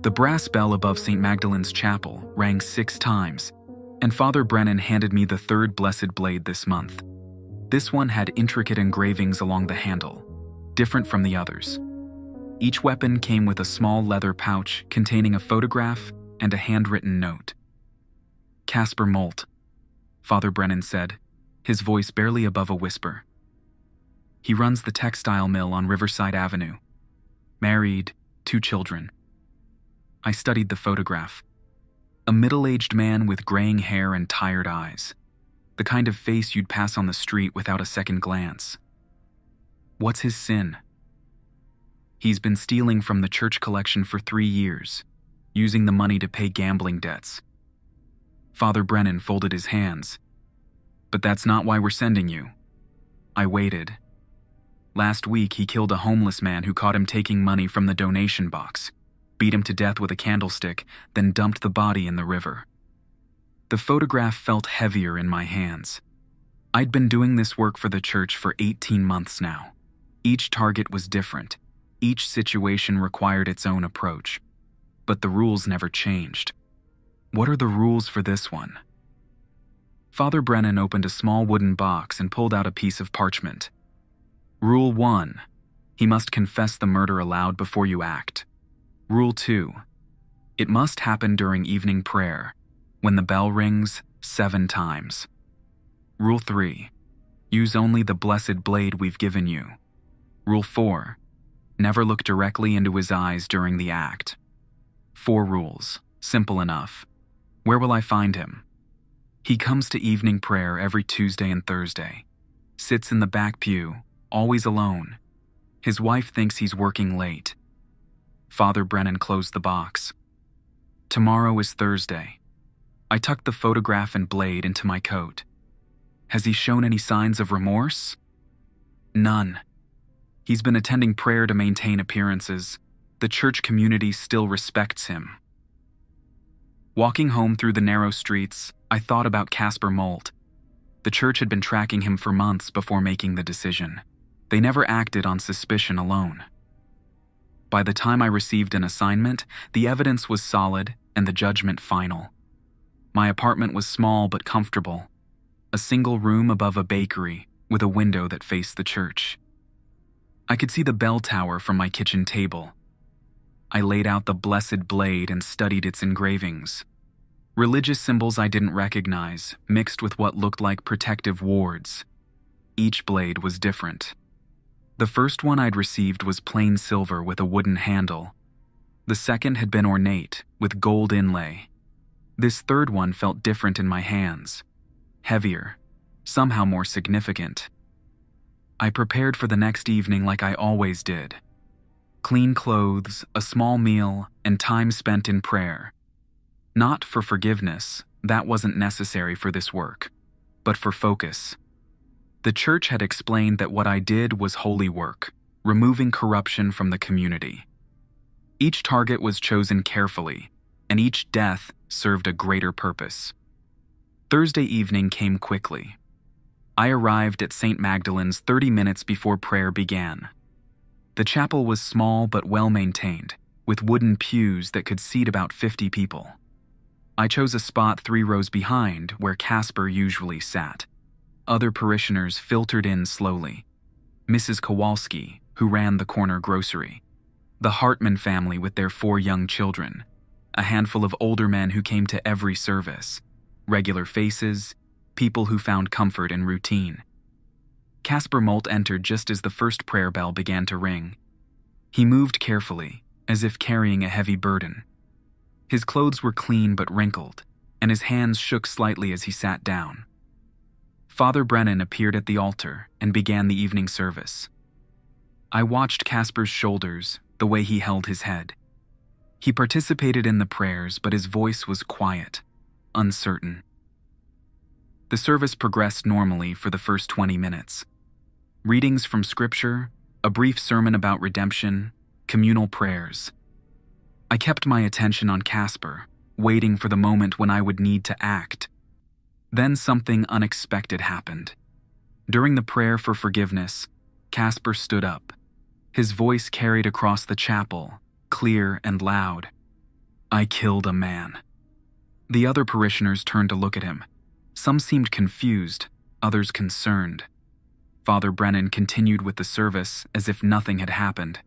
The brass bell above St. Magdalene's Chapel rang 6 times, and Father Brennan handed me the third blessed blade this month. This one had intricate engravings along the handle, different from the others. Each weapon came with a small leather pouch containing a photograph and a handwritten note. Casper Molt, Father Brennan said, his voice barely above a whisper. He runs the textile mill on Riverside Avenue. Married, 2 children. I studied the photograph. A middle-aged man with graying hair and tired eyes. The kind of face you'd pass on the street without a second glance. What's his sin? He's been stealing from the church collection for 3 years, using the money to pay gambling debts. Father Brennan folded his hands. But that's not why we're sending you. I waited. Last week, he killed a homeless man who caught him taking money from the donation box, beat him to death with a candlestick, then dumped the body in the river. The photograph felt heavier in my hands. I'd been doing this work for the church for 18 months now. Each target was different. Each situation required its own approach. But the rules never changed. What are the rules for this one? Father Brennan opened a small wooden box and pulled out a piece of parchment. Rule 1. He must confess the murder aloud before you act. Rule 2. It must happen during evening prayer, when the bell rings 7 times. Rule 3. Use only the blessed blade we've given you. Rule 4. Never look directly into his eyes during the act. 4 rules. Simple enough. Where will I find him? He comes to evening prayer every Tuesday and Thursday. Sits in the back pew, always alone. His wife thinks he's working late. Father Brennan closed the box. Tomorrow is Thursday. I tucked the photograph and blade into my coat. Has he shown any signs of remorse? None. He's been attending prayer to maintain appearances. The church community still respects him. Walking home through the narrow streets, I thought about Casper Molt. The church had been tracking him for months before making the decision. They never acted on suspicion alone. By the time I received an assignment, the evidence was solid and the judgment final. My apartment was small but comfortable. A single room above a bakery with a window that faced the church. I could see the bell tower from my kitchen table. I laid out the blessed blade and studied its engravings. Religious symbols I didn't recognize, mixed with what looked like protective wards. Each blade was different. The first one I'd received was plain silver with a wooden handle. The second had been ornate, with gold inlay. This third one felt different in my hands. Heavier, somehow more significant. I prepared for the next evening like I always did. Clean clothes, a small meal, and time spent in prayer. Not for forgiveness, that wasn't necessary for this work, but for focus. The church had explained that what I did was holy work, removing corruption from the community. Each target was chosen carefully, and each death served a greater purpose. Thursday evening came quickly. I arrived at St. Magdalene's 30 minutes before prayer began. The chapel was small but well-maintained, with wooden pews that could seat about 50 people. I chose a spot 3 rows behind where Casper usually sat. Other parishioners filtered in slowly. Mrs. Kowalski, who ran the corner grocery. The Hartman family with their 4 young children. A handful of older men who came to every service. Regular faces, people who found comfort in routine. Casper Molt entered just as the first prayer bell began to ring. He moved carefully, as if carrying a heavy burden. His clothes were clean but wrinkled, and his hands shook slightly as he sat down. Father Brennan appeared at the altar and began the evening service. I watched Casper's shoulders, the way he held his head. He participated in the prayers, but his voice was quiet, uncertain. The service progressed normally for the first 20 minutes. Readings from Scripture, a brief sermon about redemption, communal prayers. I kept my attention on Casper, waiting for the moment when I would need to act. Then something unexpected happened. During the prayer for forgiveness, Casper stood up. His voice carried across the chapel, clear and loud. I killed a man. The other parishioners turned to look at him. Some seemed confused, others concerned. Father Brennan continued with the service as if nothing had happened.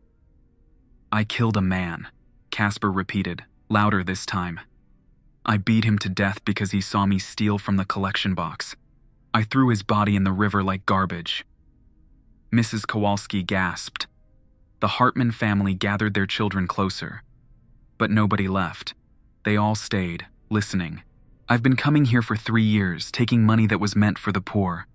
I killed a man, Casper repeated, louder this time. I beat him to death because he saw me steal from the collection box. I threw his body in the river like garbage. Mrs. Kowalski gasped. The Hartman family gathered their children closer. But nobody left. They all stayed, listening. I've been coming here for 3 years, taking money that was meant for the poor.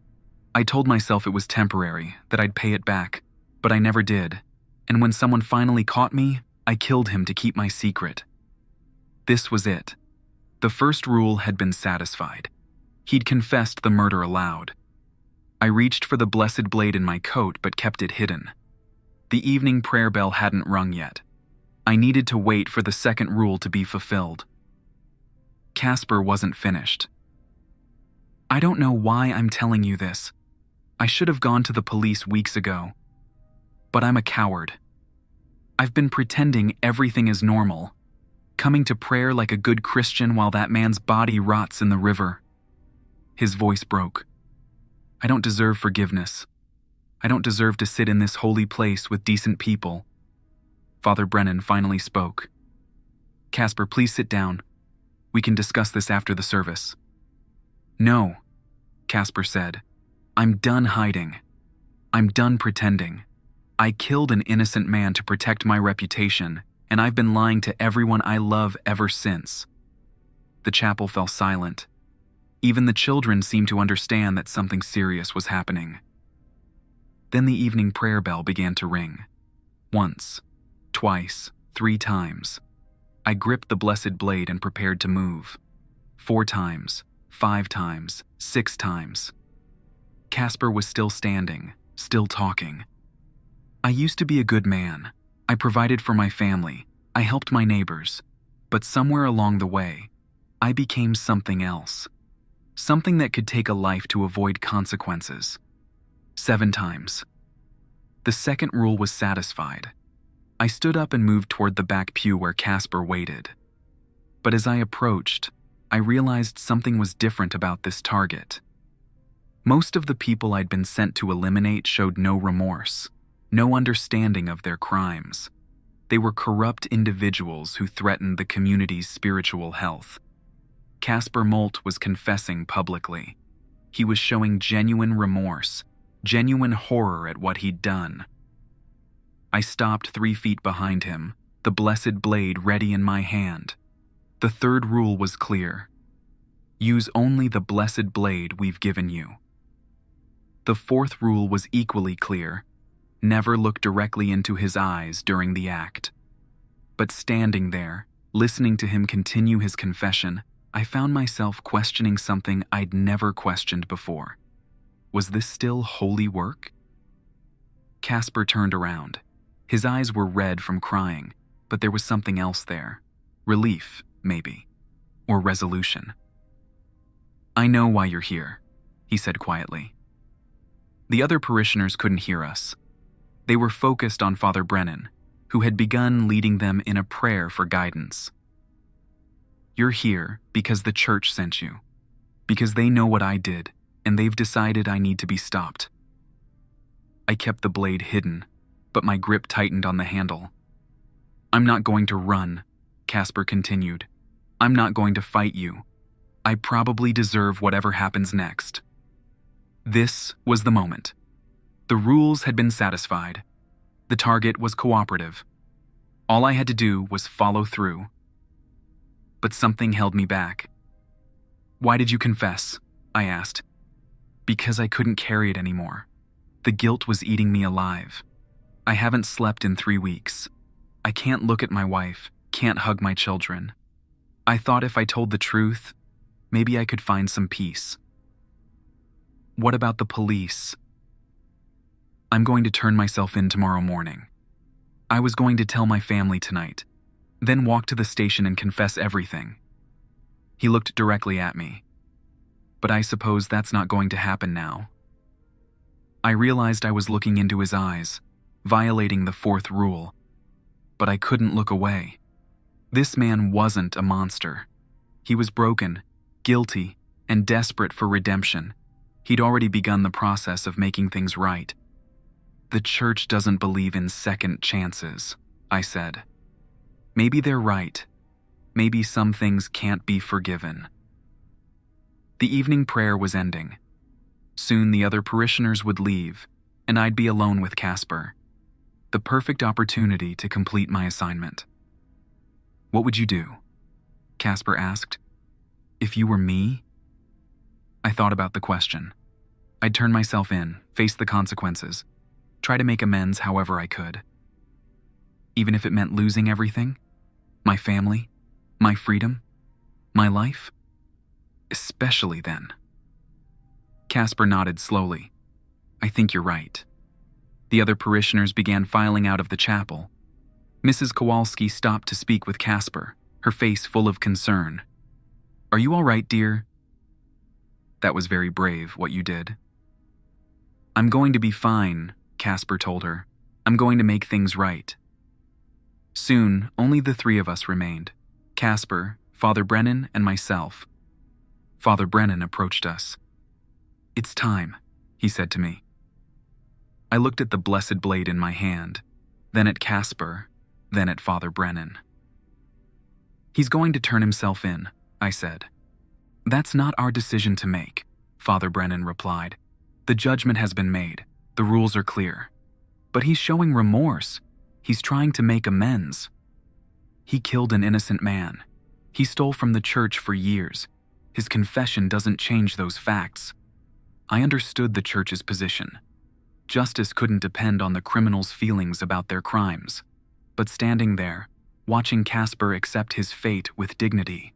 I told myself it was temporary, that I'd pay it back, but I never did. And when someone finally caught me, I killed him to keep my secret. This was it. The first rule had been satisfied. He'd confessed the murder aloud. I reached for the blessed blade in my coat but kept it hidden. The evening prayer bell hadn't rung yet. I needed to wait for the second rule to be fulfilled. Casper wasn't finished. I don't know why I'm telling you this. I should have gone to the police weeks ago. But I'm a coward. I've been pretending everything is normal, coming to prayer like a good Christian while that man's body rots in the river. His voice broke. I don't deserve forgiveness. I don't deserve to sit in this holy place with decent people. Father Brennan finally spoke. Casper, please sit down. We can discuss this after the service. No, Casper said. I'm done hiding. I'm done pretending. I killed an innocent man to protect my reputation, and I've been lying to everyone I love ever since. The chapel fell silent. Even the children seemed to understand that something serious was happening. Then the evening prayer bell began to ring. Once, twice, 3 times. I gripped the blessed blade and prepared to move. 4 times, 5 times, 6 times. Casper was still standing, still talking. I used to be a good man. I provided for my family. I helped my neighbors. But somewhere along the way, I became something else. Something that could take a life to avoid consequences. 7 times. The second rule was satisfied. I stood up and moved toward the back pew where Casper waited. But as I approached, I realized something was different about this target. Most of the people I'd been sent to eliminate showed no remorse, no understanding of their crimes. They were corrupt individuals who threatened the community's spiritual health. Casper Molt was confessing publicly. He was showing genuine remorse, genuine horror at what he'd done. I stopped 3 feet behind him, the blessed blade ready in my hand. The third rule was clear. Use only the blessed blade we've given you. The fourth rule was equally clear. Never look directly into his eyes during the act. But standing there, listening to him continue his confession, I found myself questioning something I'd never questioned before. Was this still holy work? Casper turned around. His eyes were red from crying, but there was something else there. Relief, maybe. Or resolution. I know why you're here, he said quietly. The other parishioners couldn't hear us. They were focused on Father Brennan, who had begun leading them in a prayer for guidance. You're here because the church sent you, because they know what I did, and they've decided I need to be stopped. I kept the blade hidden, but my grip tightened on the handle. I'm not going to run, Casper continued. I'm not going to fight you. I probably deserve whatever happens next. This was the moment. The rules had been satisfied. The target was cooperative. All I had to do was follow through. But something held me back. Why did you confess? I asked. Because I couldn't carry it anymore. The guilt was eating me alive. I haven't slept in 3 weeks. I can't look at my wife, can't hug my children. I thought if I told the truth, maybe I could find some peace. What about the police? I'm going to turn myself in tomorrow morning. I was going to tell my family tonight, then walk to the station and confess everything. He looked directly at me. But I suppose that's not going to happen now. I realized I was looking into his eyes, violating the fourth rule, but I couldn't look away. This man wasn't a monster. He was broken, guilty, and desperate for redemption. He'd already begun the process of making things right. The church doesn't believe in second chances, I said. Maybe they're right. Maybe some things can't be forgiven. The evening prayer was ending. Soon the other parishioners would leave, and I'd be alone with Casper. The perfect opportunity to complete my assignment. "What would you do?" Casper asked. "If you were me?" I thought about the question. I'd turn myself in, face the consequences, try to make amends however I could. Even if it meant losing everything? My family? My freedom? My life? Especially then. Casper nodded slowly. "I think you're right." The other parishioners began filing out of the chapel. Mrs. Kowalski stopped to speak with Casper, her face full of concern. "Are you all right, dear?" "That was very brave, what you did." "I'm going to be fine," Casper told her. "I'm going to make things right." Soon, only the three of us remained: Casper, Father Brennan, and myself. Father Brennan approached us. "It's time," he said to me. I looked at the blessed blade in my hand, then at Casper, then at Father Brennan. "He's going to turn himself in," I said. "That's not our decision to make," Father Brennan replied. "The judgment has been made. The rules are clear. But he's showing remorse. He's trying to make amends. He killed an innocent man. He stole from the church for years. His confession doesn't change those facts." I understood the church's position. Justice couldn't depend on the criminal's feelings about their crimes. But standing there, watching Casper accept his fate with dignity,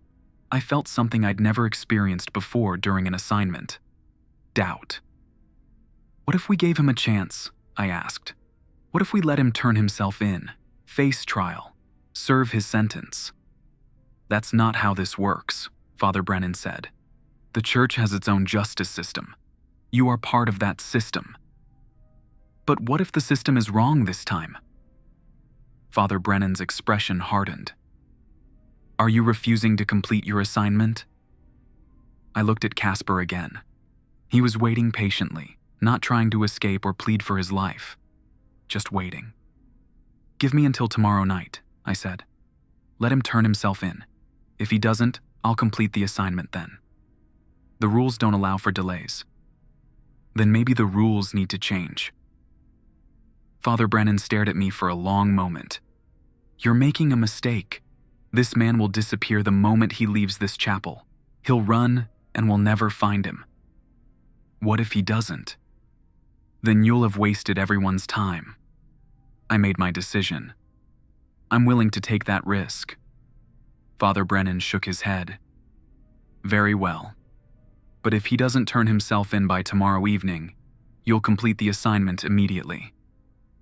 I felt something I'd never experienced before during an assignment: doubt. "What if we gave him a chance?" I asked. "What if we let him turn himself in, face trial, serve his sentence?" "That's not how this works," Father Brennan said. "The church has its own justice system. You are part of that system." "But what if the system is wrong this time?" Father Brennan's expression hardened. "Are you refusing to complete your assignment?" I looked at Casper again. He was waiting patiently, not trying to escape or plead for his life. Just waiting. "Give me until tomorrow night," I said. "Let him turn himself in. If he doesn't, I'll complete the assignment then. The rules don't allow for delays." "Then maybe the rules need to change." Father Brennan stared at me for a long moment. "You're making a mistake. This man will disappear the moment he leaves this chapel. He'll run, and we'll never find him." "What if he doesn't?" "Then you'll have wasted everyone's time." I made my decision. "I'm willing to take that risk." Father Brennan shook his head. "Very well. But if he doesn't turn himself in by tomorrow evening, you'll complete the assignment immediately.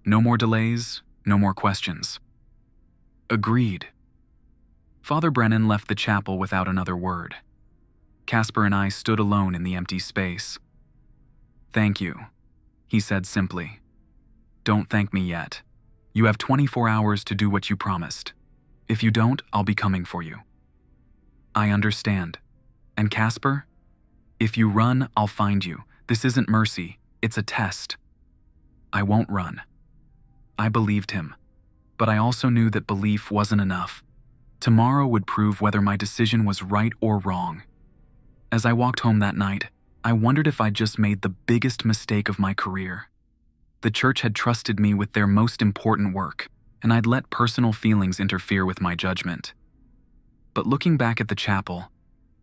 No more delays, no more questions." "Agreed." Father Brennan left the chapel without another word. Casper and I stood alone in the empty space. "Thank you," he said simply. "Don't thank me yet. You have 24 hours to do what you promised. If you don't, I'll be coming for you." "I understand. And Casper? If you run, I'll find you. This isn't mercy, it's a test." "I won't run." I believed him, but I also knew that belief wasn't enough. Tomorrow would prove whether my decision was right or wrong. As I walked home that night, I wondered if I'd just made the biggest mistake of my career. The church had trusted me with their most important work, and I'd let personal feelings interfere with my judgment. But looking back at the chapel,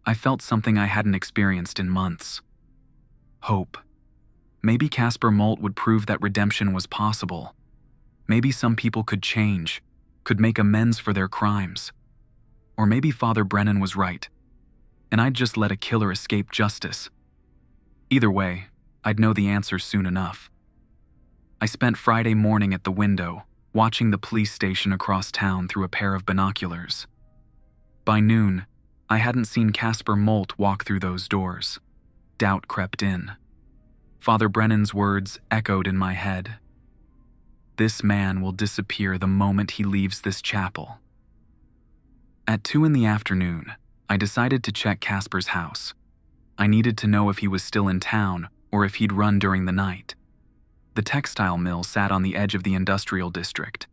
I felt something I hadn't experienced in months. Hope. Maybe Casper Molt would prove that redemption was possible. Maybe some people could change, could make amends for their crimes. Or maybe Father Brennan was right, and I'd just let a killer escape justice. Either way, I'd know the answer soon enough. I spent Friday morning at the window, watching the police station across town through a pair of binoculars. By noon, I hadn't seen Casper Molt walk through those doors. Doubt crept in. Father Brennan's words echoed in my head. "This man will disappear the moment he leaves this chapel." At 2 in the afternoon, I decided to check Casper's house. I needed to know if he was still in town or if he'd run during the night. The textile mill sat on the edge of the industrial district,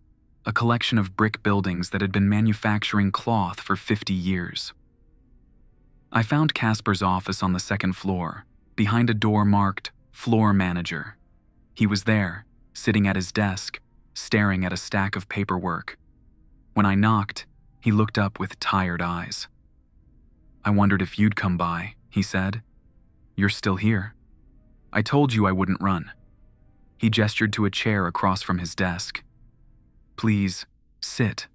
a collection of brick buildings that had been manufacturing cloth for 50 years. I found Casper's office on the second floor, behind a door marked Floor Manager. He was there, sitting at his desk, staring at a stack of paperwork. When I knocked, he looked up with tired eyes. "I wondered if you'd come by," he said. "You're still here. I told you I wouldn't run." He gestured to a chair across from his desk. "Please, sit."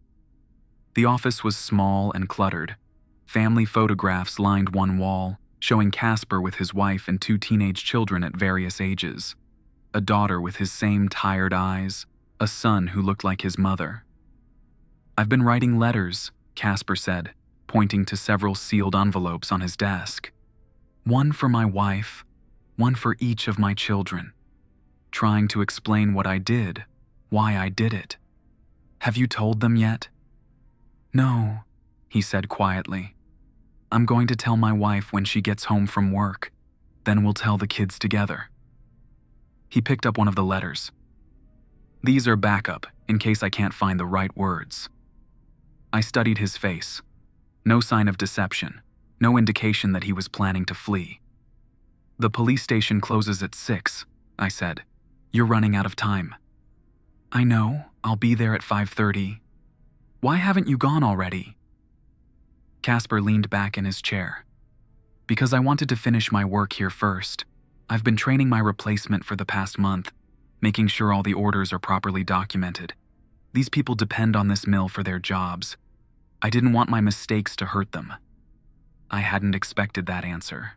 The office was small and cluttered. Family photographs lined one wall, showing Casper with his wife and 2 teenage children at various ages. A daughter with his same tired eyes, a son who looked like his mother. "I've been writing letters," Casper said, pointing to several sealed envelopes on his desk. "One for my wife, one for each of my children. Trying to explain what I did, why I did it. Have you told them yet?" "No," he said quietly. "I'm going to tell my wife when she gets home from work. Then we'll tell the kids together." He picked up one of the letters. "These are backup, in case I can't find the right words." I studied his face. No sign of deception, no indication that he was planning to flee. "The police station closes at 6, I said. "You're running out of time." "I know, I'll be there at 5:30. Why haven't you gone already?" Casper leaned back in his chair. "Because I wanted to finish my work here first. I've been training my replacement for the past month, making sure all the orders are properly documented. These people depend on this mill for their jobs. I didn't want my mistakes to hurt them." I hadn't expected that answer.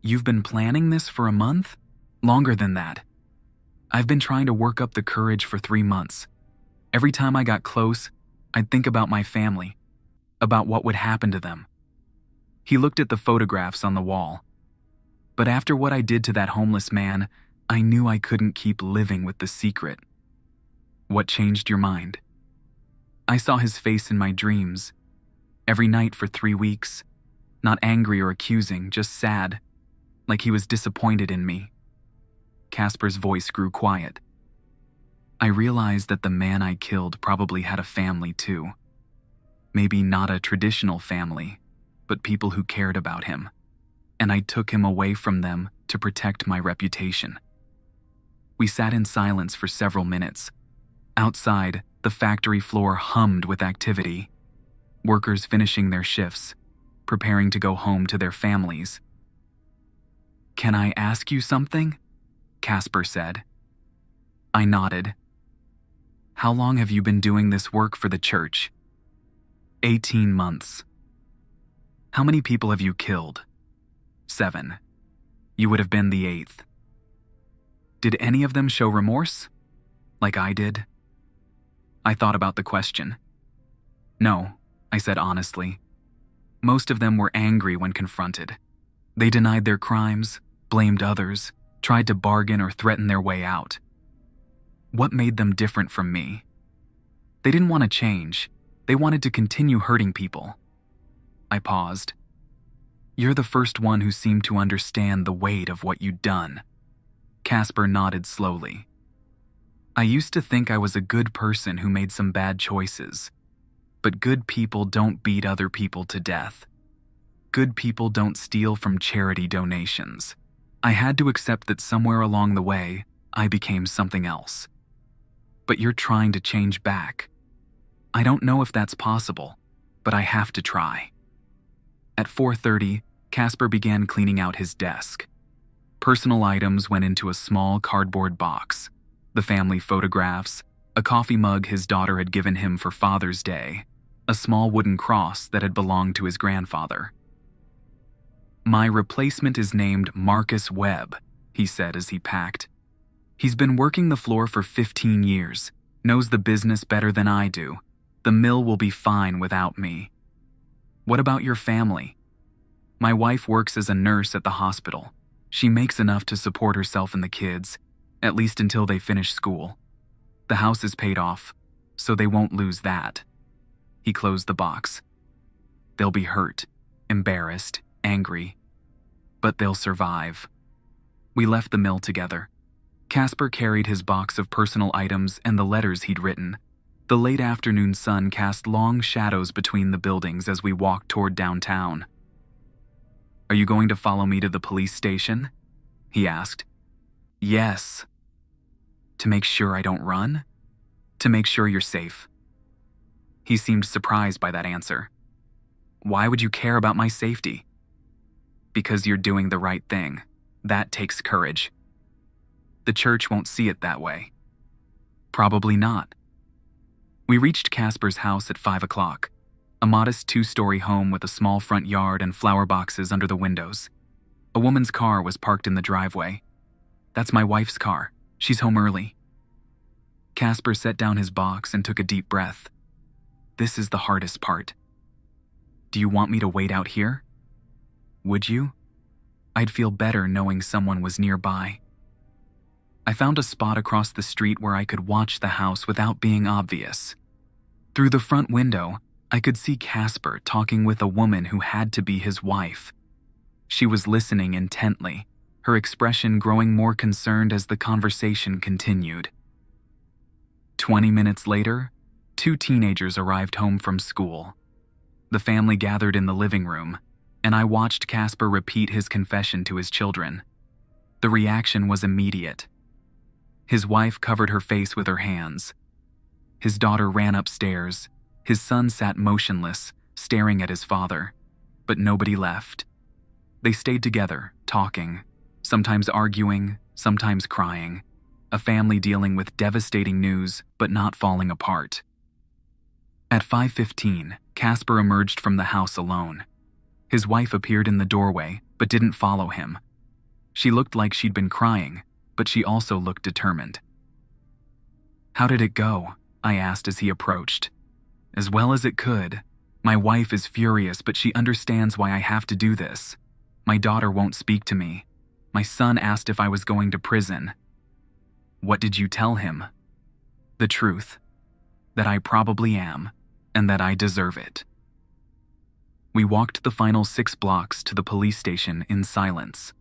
"You've been planning this for a month? Longer than that. I've been trying to work up the courage for 3 months. Every time I got close, I'd think about my family, about what would happen to them." He looked at the photographs on the wall. "But after what I did to that homeless man, I knew I couldn't keep living with the secret." "What changed your mind?" "I saw his face in my dreams. Every night for 3 weeks. Not angry or accusing, just sad. Like he was disappointed in me." Casper's voice grew quiet. "I realized that the man I killed probably had a family too. Maybe not a traditional family, but people who cared about him. And I took him away from them to protect my reputation." We sat in silence for several minutes. Outside, the factory floor hummed with activity. Workers finishing their shifts, preparing to go home to their families. "Can I ask you something?" Casper said. I nodded. "How long have you been doing this work for the church?" 18 months. "How many people have you killed?" 7. You would have been the 8th. "Did any of them show remorse? Like I did?" I thought about the question. "No," I said honestly. "Most of them were angry when confronted. They denied their crimes, blamed others, tried to bargain or threaten their way out. What made them different from me? They didn't want to change. They wanted to continue hurting people." I paused. "You're the first one who seemed to understand the weight of what you'd done." Casper nodded slowly. "I used to think I was a good person who made some bad choices. But good people don't beat other people to death. Good people don't steal from charity donations. I had to accept that somewhere along the way, I became something else. But you're trying to change back. I don't know if that's possible, but I have to try." At 4:30, Casper began cleaning out his desk. Personal items went into a small cardboard box. The family photographs, a coffee mug his daughter had given him for Father's Day, a small wooden cross that had belonged to his grandfather. "My replacement is named Marcus Webb," he said as he packed. "He's been working the floor for 15 years, knows the business better than I do. The mill will be fine without me." "What about your family?" "My wife works as a nurse at the hospital. She makes enough to support herself and the kids, at least until they finish school. The house is paid off, so they won't lose that." He closed the box. They'll be hurt, embarrassed, angry, but they'll survive. We left the mill together. Casper carried his box of personal items and the letters he'd written. The late afternoon sun cast long shadows between the buildings as we walked toward downtown. "Are you going to follow me to the police station?" he asked. "Yes." "To make sure I don't run?" "To make sure you're safe." He seemed surprised by that answer. "Why would you care about my safety?" "Because you're doing the right thing. That takes courage." "The church won't see it that way." "Probably not." We reached Casper's house at 5 o'clock, a modest 2-story home with a small front yard and flower boxes under the windows. A woman's car was parked in the driveway. "That's my wife's car. She's home early." Casper set down his box and took a deep breath. "This is the hardest part." "Do you want me to wait out here?" "Would you?" I'd feel better knowing someone was nearby. I found a spot across the street where I could watch the house without being obvious. Through the front window, I could see Casper talking with a woman who had to be his wife. She was listening intently, her expression growing more concerned as the conversation continued. 20 minutes later, 2 teenagers arrived home from school. The family gathered in the living room, and I watched Casper repeat his confession to his children. The reaction was immediate. His wife covered her face with her hands. His daughter ran upstairs. His son sat motionless, staring at his father. But nobody left. They stayed together, talking, sometimes arguing, sometimes crying. A family dealing with devastating news, but not falling apart. At 5:15, Casper emerged from the house alone. His wife appeared in the doorway, but didn't follow him. She looked like she'd been crying, but she also looked determined. "How did it go?" I asked as he approached. "As well as it could. My wife is furious, but she understands why I have to do this. My daughter won't speak to me. My son asked if I was going to prison." "What did you tell him?" "The truth. That I probably am, and that I deserve it." We walked the final 6 blocks to the police station in silence.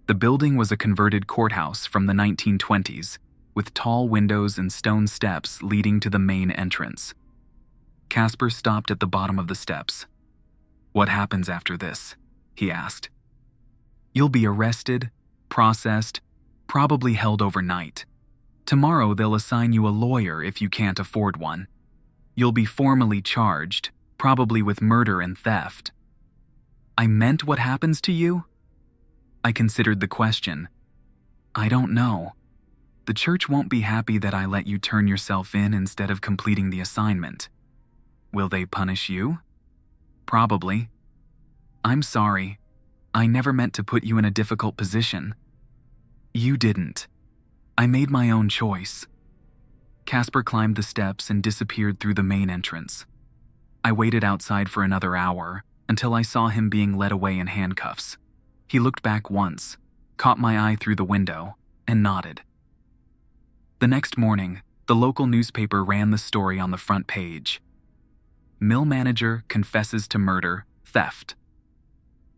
The building was a converted courthouse from the 1920s, with tall windows and stone steps leading to the main entrance. Casper stopped at the bottom of the steps. "What happens after this?" he asked. "You'll be arrested, processed, probably held overnight. Tomorrow they'll assign you a lawyer if you can't afford one. You'll be formally charged, probably with murder and theft." "I meant what happens to you?" I considered the question. "I don't know. The church won't be happy that I let you turn yourself in instead of completing the assignment." "Will they punish you?" "Probably." "I'm sorry. I never meant to put you in a difficult position." "You didn't. I made my own choice." Casper climbed the steps and disappeared through the main entrance. I waited outside for another hour until I saw him being led away in handcuffs. He looked back once, caught my eye through the window, and nodded. The next morning, the local newspaper ran the story on the front page. "Mill manager confesses to murder, theft."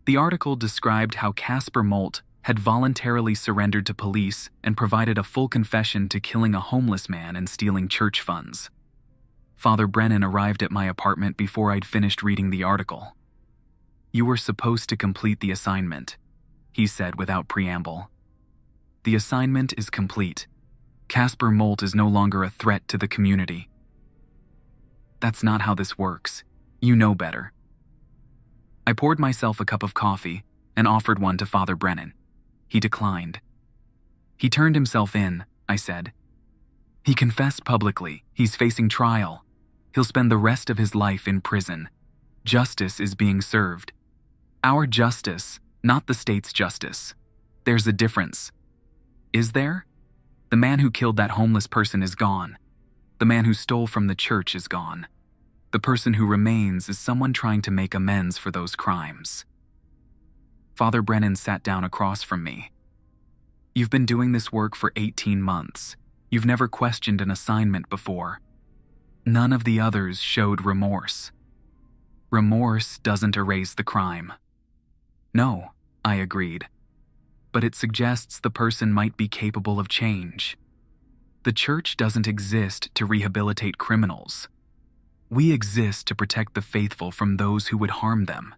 The article described how Casper Molt had voluntarily surrendered to police and provided a full confession to killing a homeless man and stealing church funds. Father Brennan arrived at my apartment before I'd finished reading the article. "You were supposed to complete the assignment," he said without preamble. "The assignment is complete. Casper Molt is no longer a threat to the community." "That's not how this works. You know better." I poured myself a cup of coffee and offered one to Father Brennan. He declined. "He turned himself in," I said. "He confessed publicly. He's facing trial. He'll spend the rest of his life in prison. Justice is being served. Our justice, not the state's justice. There's a difference." "Is there?" "The man who killed that homeless person is gone. The man who stole from the church is gone. The person who remains is someone trying to make amends for those crimes." Father Brennan sat down across from me. "You've been doing this work for 18 months. You've never questioned an assignment before." None of the others showed remorse. Remorse doesn't erase the crime. No, I agreed, but it suggests the person might be capable of change. The church doesn't exist to rehabilitate criminals. We exist to protect the faithful from those who would harm them.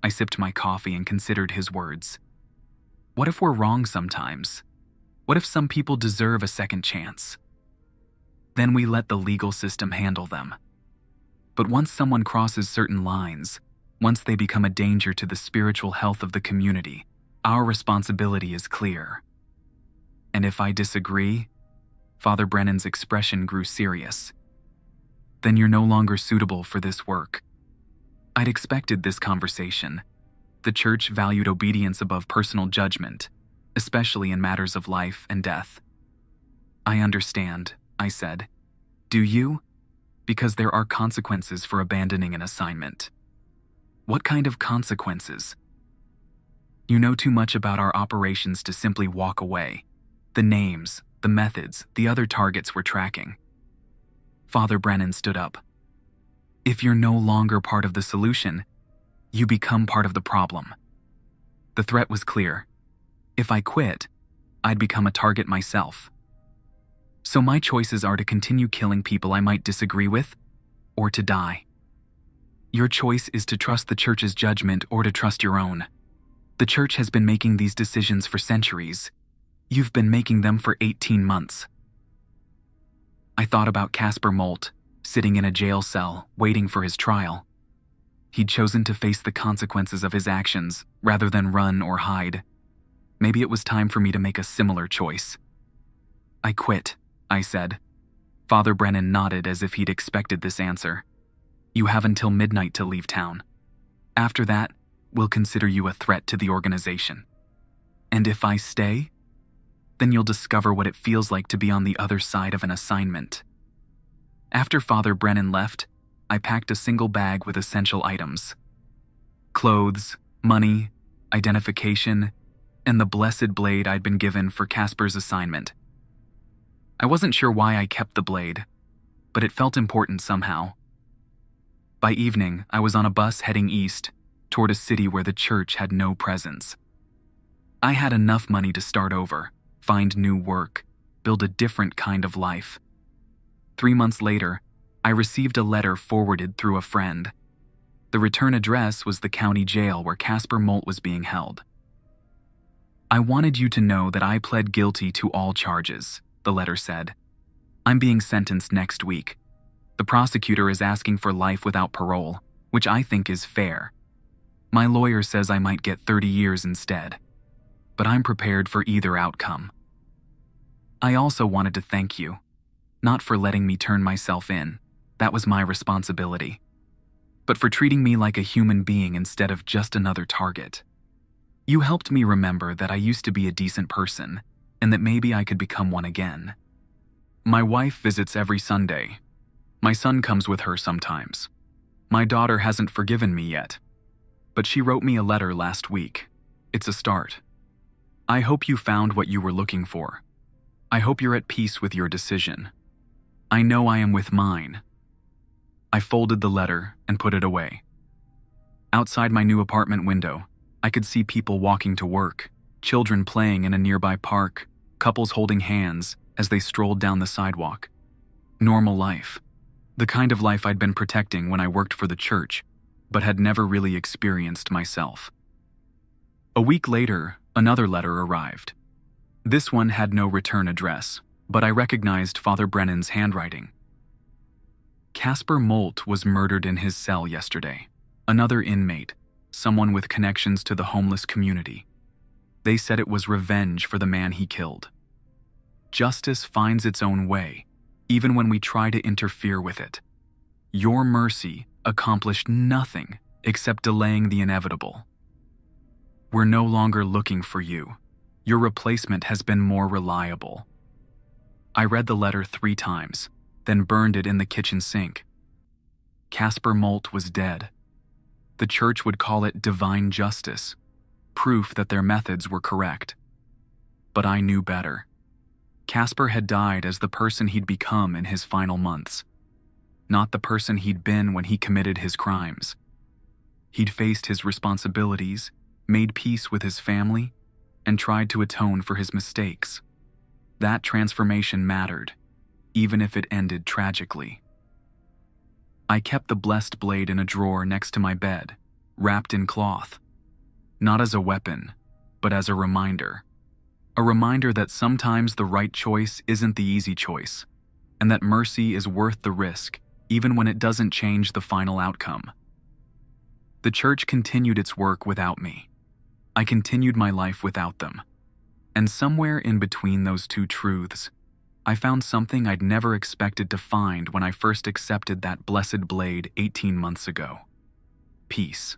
I sipped my coffee and considered his words. What if we're wrong sometimes? What if some people deserve a second chance? Then we let the legal system handle them. But once someone crosses certain lines, once they become a danger to the spiritual health of the community, our responsibility is clear. And if I disagree, Father Brennan's expression grew serious. Then you're no longer suitable for this work. I'd expected this conversation. The church valued obedience above personal judgment, especially in matters of life and death. I understand, I said. Do you? Because there are consequences for abandoning an assignment. What kind of consequences? You know too much about our operations to simply walk away. The names, the methods, the other targets we're tracking. Father Brennan stood up. If you're no longer part of the solution, you become part of the problem. The threat was clear. If I quit, I'd become a target myself. So my choices are to continue killing people I might disagree with, or to die. Your choice is to trust the church's judgment or to trust your own. The church has been making these decisions for centuries. You've been making them for 18 months. I thought about Casper Molt, sitting in a jail cell, waiting for his trial. He'd chosen to face the consequences of his actions, rather than run or hide. Maybe it was time for me to make a similar choice. I quit, I said. Father Brennan nodded as if he'd expected this answer. You have until midnight to leave town. After that, we'll consider you a threat to the organization. And if I stay, then you'll discover what it feels like to be on the other side of an assignment. After Father Brennan left, I packed a single bag with essential items. Clothes, money, identification, and the blessed blade I'd been given for Casper's assignment. I wasn't sure why I kept the blade, but it felt important somehow. By evening, I was on a bus heading east, toward a city where the church had no presence. I had enough money to start over, find new work, build a different kind of life. 3 months later, I received a letter forwarded through a friend. The return address was the county jail where Casper Molt was being held. I wanted you to know that I pled guilty to all charges, the letter said. I'm being sentenced next week. The prosecutor is asking for life without parole, which I think is fair. My lawyer says I might get 30 years instead, but I'm prepared for either outcome. I also wanted to thank you, not for letting me turn myself in, that was my responsibility, but for treating me like a human being instead of just another target. You helped me remember that I used to be a decent person, and that maybe I could become one again. My wife visits every Sunday. My son comes with her sometimes. My daughter hasn't forgiven me yet, but she wrote me a letter last week. It's a start. I hope you found what you were looking for. I hope you're at peace with your decision. I know I am with mine. I folded the letter and put it away. Outside my new apartment window, I could see people walking to work, children playing in a nearby park, couples holding hands as they strolled down the sidewalk. Normal life. The kind of life I'd been protecting when I worked for the church, but had never really experienced myself. A week later, another letter arrived. This one had no return address, but I recognized Father Brennan's handwriting. Casper Molt was murdered in his cell yesterday. Another inmate, someone with connections to the homeless community. They said it was revenge for the man he killed. Justice finds its own way, even when we try to interfere with it. Your mercy accomplished nothing except delaying the inevitable. We're no longer looking for you. Your replacement has been more reliable. I read the letter 3 times, then burned it in the kitchen sink. Casper Molt was dead. The church would call it divine justice, proof that their methods were correct. But I knew better. Casper had died as the person he'd become in his final months. not the person he'd been when he committed his crimes. He'd faced his responsibilities, made peace with his family, and tried to atone for his mistakes. That transformation mattered, even if it ended tragically. I kept the blessed blade in a drawer next to my bed, wrapped in cloth. Not as a weapon, but as a reminder. A reminder that sometimes the right choice isn't the easy choice, and that mercy is worth the risk, even when it doesn't change the final outcome. The church continued its work without me. I continued my life without them. And somewhere in between those two truths, I found something I'd never expected to find when I first accepted that blessed blade 18 months ago. Peace.